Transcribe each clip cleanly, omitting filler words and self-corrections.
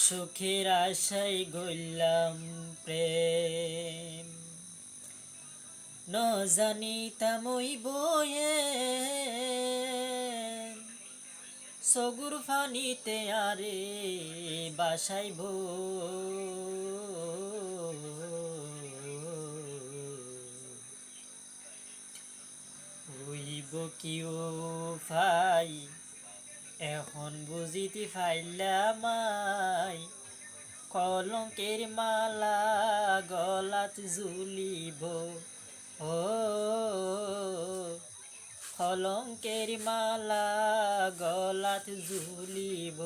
সুখের আশায় গইলাম প্রেম, ন জানিতাম ওই বয়ে সগুর ফানিতে আরে বাসাইব। হইব কিও ফাই এখন বুঝিতে ফাইলামাই, কলঙ্কের মালা গলাত ঝুলিব। ও কলঙ্কের মালা গলাত ঝুলিব।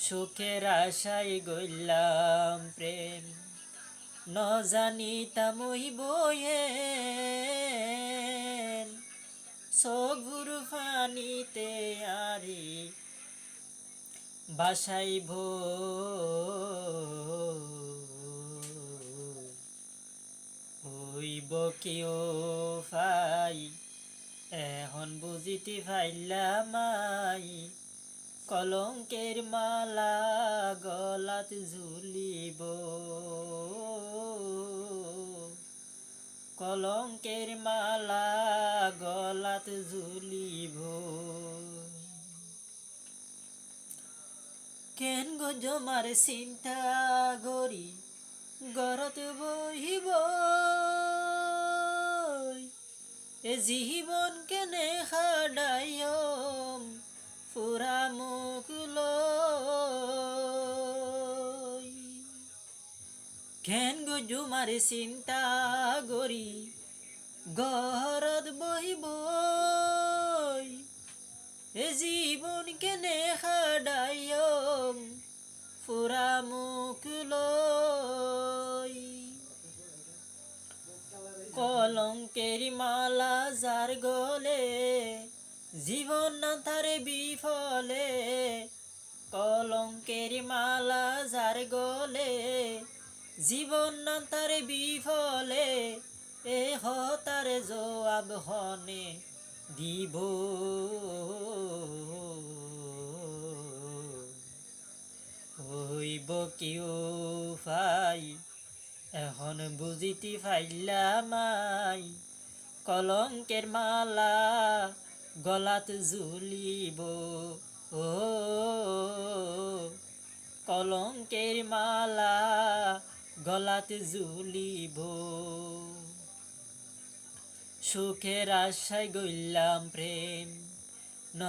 সুখের আশায় গইলাম প্রেম, ন জানিতাম ওই বয়ে সগুর ফানিতে আরে বাসাইব। হইব কিও ফাই এখন বুঝিতে ফাইলামাই, কলঙ্কের মালা গলাত ঝুলিব। কলঙ্কের মালা গলাত ঝুলিব। কেন গো জমার চিন্তা গরি গরত বহিব, এ জীবন কেনে খাডাইম ফুরা মুখ লই। কেন গো জমার চিন্তা গরি গরত বহিব, এ জীবন কেনে খাডাইম ফুরা মুখ লই। কলঙ্কের মালা যার গলে জীবন না তারে বিফলে, কলঙ্কের মালা যার গলে জীবন না তারে বিফলে, এ হতারে জবাব হনে দিব। হইব কিও ফাই এখন বুঝিতে ফাইলামাই, কলঙ্কের মালা গলাত ঝুলিব। ও কলঙ্কের মালা গলাত ঝুলিব। সুখের আশায় গইলাম প্রেম, ন